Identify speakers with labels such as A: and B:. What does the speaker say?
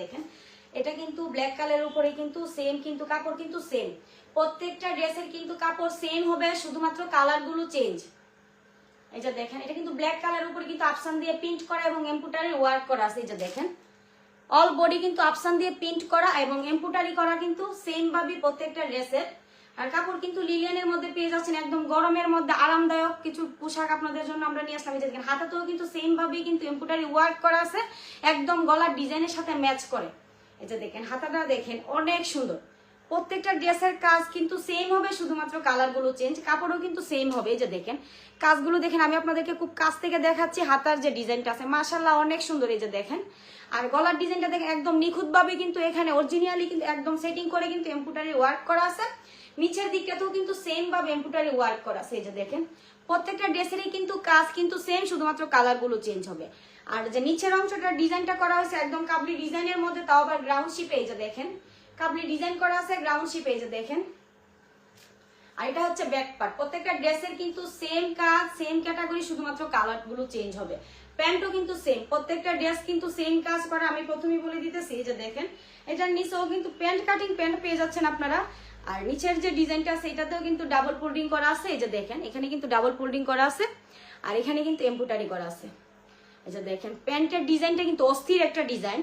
A: দেখেন এটা কিন্তু ব্ল্যাক কালারের উপরে কিন্তু সেম, কিন্তু কাপড় কিন্তু সেম, প্রত্যেকটা ড্রেসের কিন্তু কাপড় সেম হবে, শুধুমাত্র কালার গুলো চেঞ্জ। এই যে দেখেন এটা কিন্তু ব্ল্যাক কালারের উপরে কিন্তু আফসান দিয়ে প্রিন্ট করা এবং এমব্রয়ডারি ওয়ার্ক করা আছে। এই যে দেখেন অল বডি কিন্তু আফসান দিয়ে প্রিন্ট করা এবং এমব্রয়ডারি করা কিন্তু সেম ভাবে প্রত্যেকটা ড্রেসের। আর কাপড় কিন্তু লিলিয়ানের মধ্যে পেয়ে যাচ্ছেন, একদম গরমের মধ্যে আরামদায়ক কিছু পোশাক আপনাদের জন্য আমরা নিয়ে আসলাম। এই যে দেখেন হাতাতেও কিন্তু সেম ভাবেই কিন্তু এমব্রয়ডারি ওয়ার্ক করা আছে, একদম গলার ডিজাইনের সাথে ম্যাচ করে। এই যে দেখেন হাতাটা দেখেন অনেক সুন্দর, প্রত্যেকটা ড্রেসের কাজ কিন্তু সেম হবে, শুধুমাত্র কালার গুলো চেঞ্জ, কাপড়ও কিন্তু সেম হবে। এই যে দেখেন কাজগুলো দেখেন, আমি আপনাদেরকে খুব কাছ থেকে দেখাচ্ছি। হাতার যে ডিজাইনটা আছে মাশাআল্লাহ অনেক সুন্দর। এই যে দেখেন আর গলার ডিজাইনটা দেখেন একদম নিখুঁত ভাবে কিন্তু এখানে অরিজিনালি কিন্তু একদম সেটিং করে কিন্তু এমব্রয়ডারি ওয়ার্ক করা আছে। নিচের দিকটাতেও কিন্তু সেম ভাবে এমব্রয়ডারি ওয়ার্ক করা আছে। এই যে দেখেন প্রত্যেকটা ড্রেসেরই কিন্তু কাজ কিন্তু সেম, শুধুমাত্র কালার গুলো চেঞ্জ হবে। আর যে নিচের অংশটা ডিজাইনটা করা হয়েছে একদম কাবলি ডিজাইনের মধ্যে, তাও আবার গ্রাউন্ড শিপে। এই যে দেখেন কাবলি ডিজাইন করা আছে গ্রাউন্ড শিপে। এই যে দেখেন আর এটা হচ্ছে ব্যাক পার্ট। প্রত্যেকটা ড্রেসের কিন্তু সেম কাজ, সেম ক্যাটাগরি, শুধুমাত্র কালার গুলো চেঞ্জ হবে। প্যান্টও কিন্তু সেম, প্রত্যেকটা ড্রেস কিন্তু সেম কাজ করা। আমি প্রথমেই বলে দিতেছি যে দেখেন এটার নিচেও কিন্তু প্যান্ট কাটিং প্যান্ট পেয়ে যাচ্ছেন আপনারা। আর নিচের যে ডিজাইনটা আছে এটাতেও কিন্তু ডাবল ফোল্ডিং করা আছে। এই যে দেখেন এখানে কিন্তু ডাবল ফোল্ডিং করা আছে আর এখানে কিন্তু এমব্রয়ডারি করা আছে। এই যে দেখেন প্যান্টের ডিজাইনটা কিন্তু অস্থির একটা ডিজাইন।